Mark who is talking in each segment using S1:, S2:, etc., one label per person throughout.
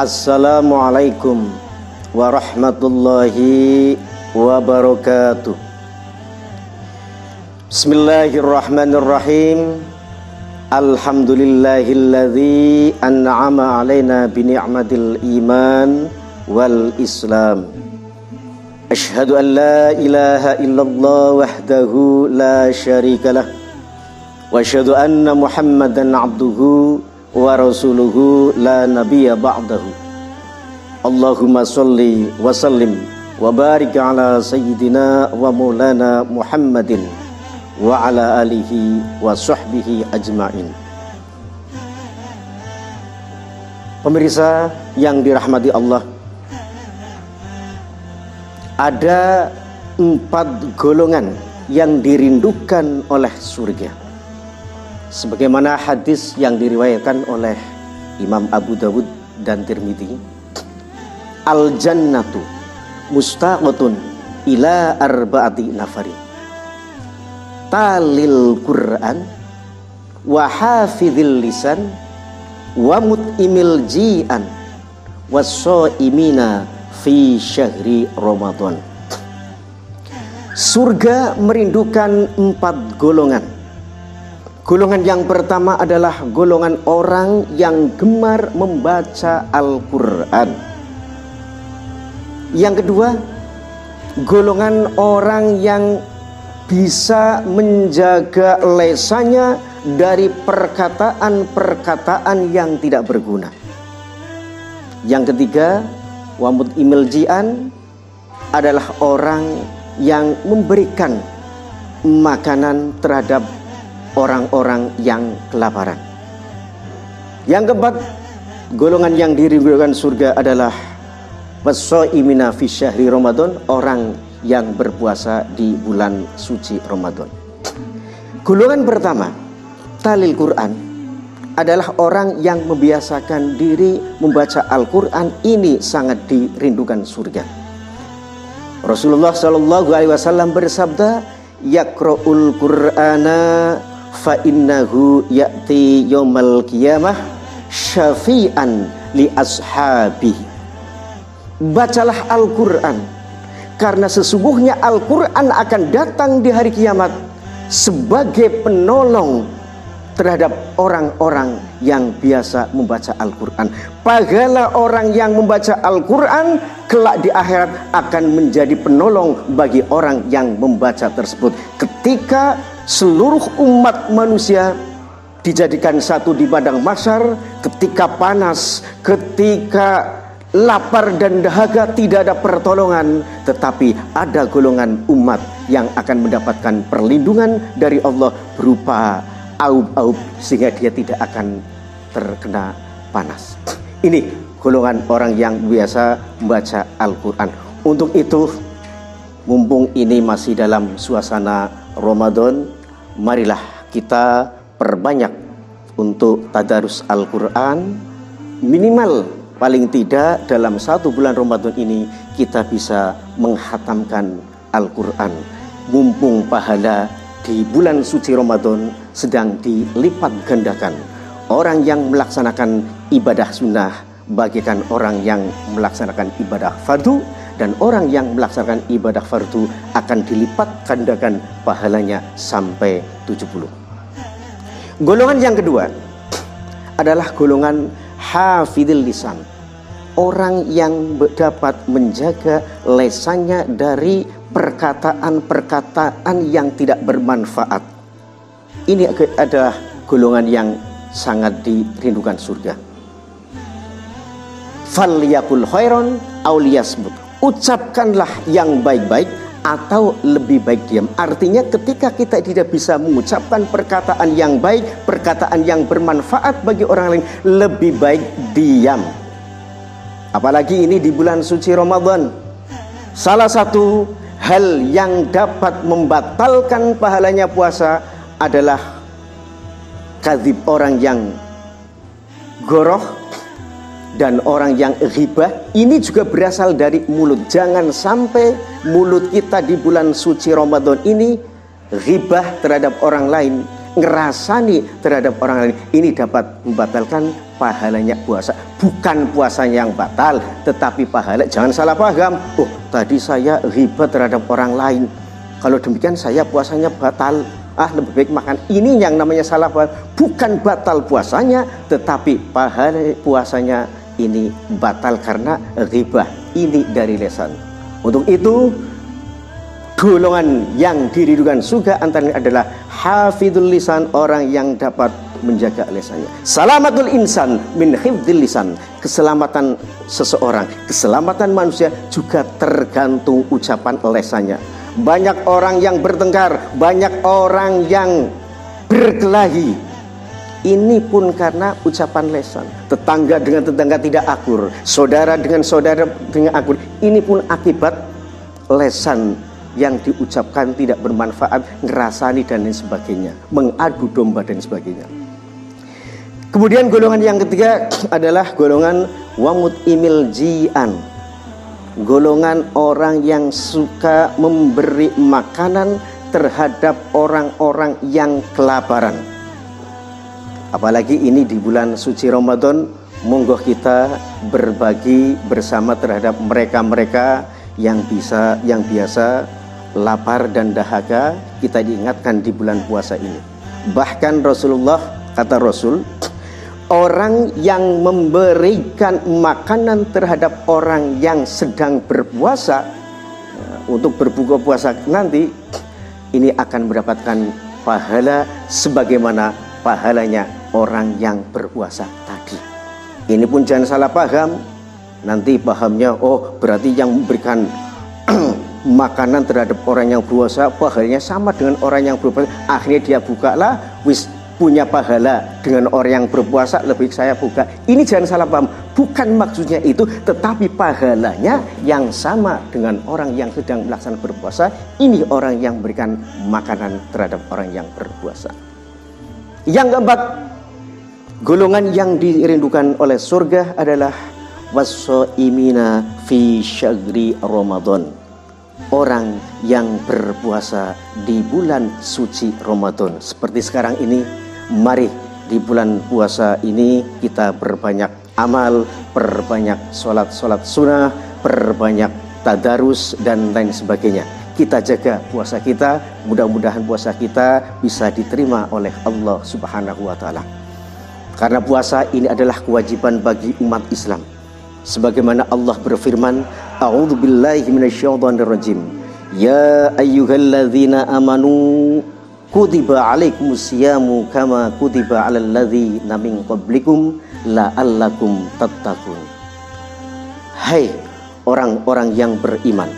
S1: Assalamualaikum warahmatullahi wabarakatuh. Bismillahirrahmanirrahim. Alhamdulillahilladzi an'ama alaina bi ni'matil iman wal islam. Asyhadu an la ilaha illallah wahdahu la syarikalah wa asyhadu anna Muhammadan abduhu wa rasuluhu la nabiyya ba'dahu. Allahumma sholli wa sallim wa barik ala sayyidina wa maulana Muhammadin wa ala alihi wa sahbihi ajma'in. Pemirsa yang dirahmati Allah, ada 4 golongan yang dirindukan oleh surga, sebagaimana hadis yang diriwayatkan oleh Imam Abu Dawud dan Tirmidzi. Al-jannatu mustaqatun ila arba'ati nafarin, talil Qur'an wa hafizil lisan wa mut'imil ji'an was-shaimina fi syahri Ramadan. Surga merindukan 4 golongan. Golongan yang pertama adalah golongan orang yang gemar membaca Al-Quran. Yang kedua, golongan orang yang bisa menjaga lesannya dari perkataan-perkataan yang tidak berguna. Yang ketiga, wamut imiljian adalah orang yang memberikan makanan terhadap orang-orang yang kelaparan. Yang keempat, golongan yang dirindukan surga adalah was-shaimina fi syahri Ramadan, orang yang berpuasa di bulan suci Ramadan. Golongan pertama, talil Quran, adalah orang yang membiasakan diri membaca Al-Quran. Ini sangat dirindukan surga. Rasulullah SAW bersabda, yaqra'ul Qur'ana fa innahu ya'ti yaumal qiyamah syafi'an li ashabihi. Bacalah Al-Quran, karena sesungguhnya Al-Quran akan datang di hari kiamat sebagai penolong terhadap orang-orang yang biasa membaca Al-Quran. Pahala orang yang membaca Al-Quran kelak di akhirat akan menjadi penolong bagi orang yang membaca tersebut. Ketika seluruh umat manusia dijadikan satu di padang mahsyar, ketika panas, ketika lapar dan dahaga, tidak ada pertolongan, tetapi ada golongan umat yang akan mendapatkan perlindungan dari Allah berupa aub-aub, sehingga dia tidak akan terkena panas. Ini golongan orang yang biasa membaca Al-Quran. Untuk itu, mumpung ini masih dalam suasana Ramadan, marilah kita perbanyak untuk tadarus Al-Quran. Minimal paling tidak dalam 1 bulan Ramadan ini kita bisa menghatamkan Al-Quran. Mumpung pahala di bulan suci Ramadan sedang dilipat gandakan. Orang yang melaksanakan ibadah sunnah bagikan orang yang melaksanakan ibadah fardu, dan orang yang melaksanakan ibadah fardu akan dilipat gandakan pahalanya sampai 70. Golongan yang kedua adalah golongan hafidil lisan, orang yang dapat menjaga lesannya dari perkataan-perkataan yang tidak bermanfaat. Ini adalah golongan yang sangat dirindukan surga. Falyakul khairon aw liyasmut, ucapkanlah yang baik-baik atau lebih baik diam. Artinya ketika kita tidak bisa mengucapkan perkataan yang baik, perkataan yang bermanfaat bagi orang lain, lebih baik diam. Apalagi ini di bulan suci Ramadan. Salah satu hal yang dapat membatalkan pahalanya puasa adalah kadzib, orang yang goroh dan orang yang ghibah. Ini juga berasal dari mulut. Jangan sampai mulut kita di bulan suci Ramadan ini ghibah terhadap orang lain, ngerasani terhadap orang lain, ini dapat membatalkan pahalanya puasa. Bukan puasanya yang batal, tetapi pahala. Jangan salah paham, oh tadi saya ghibah terhadap orang lain, kalau demikian saya puasanya batal, lebih baik makan. Ini yang namanya salah paham. Bukan batal puasanya, tetapi pahala puasanya ini batal karena ghibah. Ini dari lisan. Untuk itu golongan yang diridhokan surga antara adalah hafidhul lisan, orang yang dapat menjaga lisannya. Salamatul insan min hifdzil lisan. Keselamatan seseorang, keselamatan manusia juga tergantung ucapan lisannya. Banyak orang yang bertengkar, banyak orang yang berkelahi, ini pun karena ucapan lisan. Tetangga dengan tetangga tidak akur, saudara dengan saudara dengan akur, ini pun akibat lisan yang diucapkan tidak bermanfaat, ngerasani dan lain sebagainya, mengadu domba dan sebagainya. Kemudian golongan yang ketiga adalah golongan wamut imil jian, golongan orang yang suka memberi makanan terhadap orang-orang yang kelaparan. Apalagi ini di bulan suci Ramadan, monggo kita berbagi bersama terhadap mereka-mereka yang biasa lapar dan dahaga. Kita diingatkan di bulan puasa ini. Bahkan Rasulullah, kata Rasul, orang yang memberikan makanan terhadap orang yang sedang berpuasa untuk berbuka puasa nanti, ini akan mendapatkan pahala sebagaimana pahalanya orang yang berpuasa tadi. Ini pun jangan salah paham. Nanti pahamnya, oh berarti yang memberikan makanan terhadap orang yang berpuasa pahalanya sama dengan orang yang berpuasa. Akhirnya dia bukalah, wis punya pahala dengan orang yang berpuasa, lebih saya buka. Ini jangan salah paham. Bukan maksudnya itu, tetapi pahalanya yang sama dengan orang yang sedang melaksanakan berpuasa. Ini orang yang memberikan makanan terhadap orang yang berpuasa. Yang keempat, golongan yang dirindukan oleh surga adalah wassoimina fi syahri Ramadan, orang yang berpuasa di bulan suci Ramadan. Seperti sekarang ini, mari di bulan puasa ini kita berbanyak amal, perbanyak sholat sunnah, perbanyak tadarus dan lain sebagainya. Kita jaga puasa kita, mudah-mudahan puasa kita bisa diterima oleh Allah Subhanahu wa Ta'ala. Karena puasa ini adalah kewajiban bagi umat Islam. Sebagaimana Allah berfirman, a'udzubillahi minasyaitonirrajim, ya ayyuhalladzina amanu kutiba alaikumusyamu kama kutiba alal ladzina min qablikum la'allakum tattaqun. Hai orang-orang yang beriman,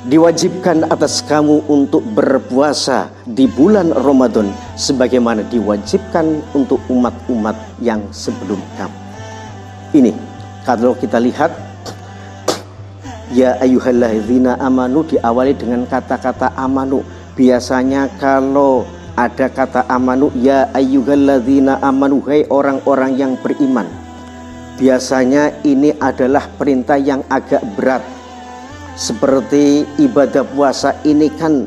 S1: diwajibkan atas kamu untuk berpuasa di bulan Ramadan sebagaimana diwajibkan untuk umat-umat yang sebelum kamu. Ini kalau kita lihat, ya ayyuhalladzina amanu diawali dengan kata-kata amanu. Biasanya kalau ada kata amanu, ya ayyuhalladzina amanu, hai orang-orang yang beriman, biasanya ini adalah perintah yang agak berat. Seperti ibadah puasa ini kan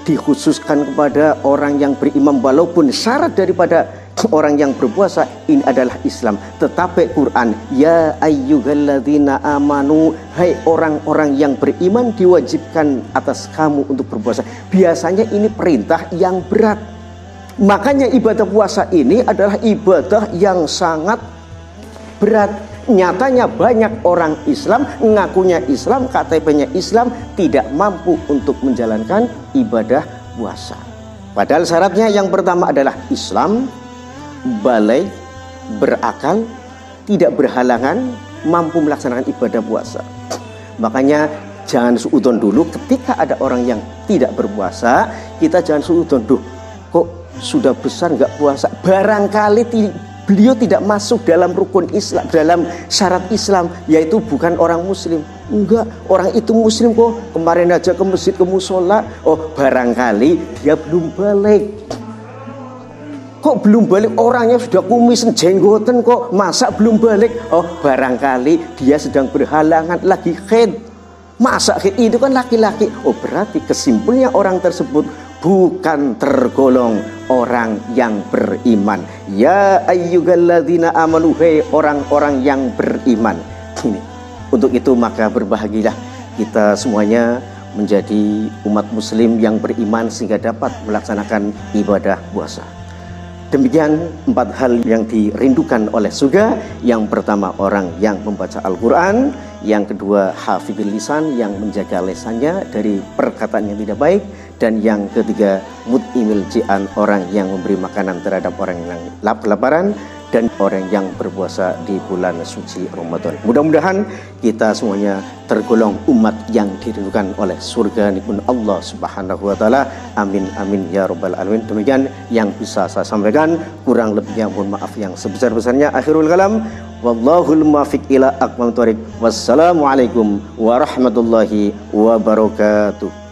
S1: dikhususkan kepada orang yang beriman, walaupun syarat daripada orang yang berpuasa ini adalah Islam. Tetapi Quran, ya ayyuhalladzina amanu, hai orang-orang yang beriman, diwajibkan atas kamu untuk berpuasa. Biasanya ini perintah yang berat. Makanya ibadah puasa ini adalah ibadah yang sangat berat. Nyatanya banyak orang Islam, ngakunya Islam, KTP-nya Islam, tidak mampu untuk menjalankan ibadah puasa. Padahal syaratnya yang pertama adalah Islam, balik, berakal, tidak berhalangan, mampu melaksanakan ibadah puasa. Makanya jangan suudon dulu ketika ada orang yang tidak berpuasa, kita jangan suudon, duh kok sudah besar nggak puasa, barangkali beliau tidak masuk dalam rukun Islam, dalam syarat Islam, yaitu bukan orang muslim. Enggak, orang itu muslim kok, kemarin aja ke masjid, ke musola. Oh barangkali dia belum balik. Kok belum balik, orangnya sudah kumisan jenggoten kok, masa belum balik? Oh barangkali dia sedang berhalangan, lagi haid. Masa haid itu kan laki-laki. Oh berarti kesimpulannya orang tersebut bukan tergolong orang yang beriman. Ya ayyuhalladzina amanu, hai orang-orang yang beriman. Ini. Untuk itu maka berbahagialah kita semuanya menjadi umat muslim yang beriman sehingga dapat melaksanakan ibadah puasa. Demikian 4 hal yang dirindukan oleh surga. Yang pertama orang yang membaca Al-Quran, yang kedua hafidhul lisan yang menjaga lisannya dari perkataan yang tidak baik, dan yang ketiga mut'imil ji'an, orang yang memberi makanan terhadap orang yang kelaparan, dan orang yang berpuasa di bulan suci Ramadan. Mudah-mudahan kita semuanya tergolong umat yang dirindukan oleh surga nikmat Allah Subhanahu wa taala. Amin amin ya rabbal alamin. Demikian yang bisa saya sampaikan, kurang lebihnya mohon maaf yang sebesar-besarnya. Akhirul kalam, wallahul muwaffiq ila aqwamit thoriq. Wassalamualaikum warahmatullahi wabarakatuh.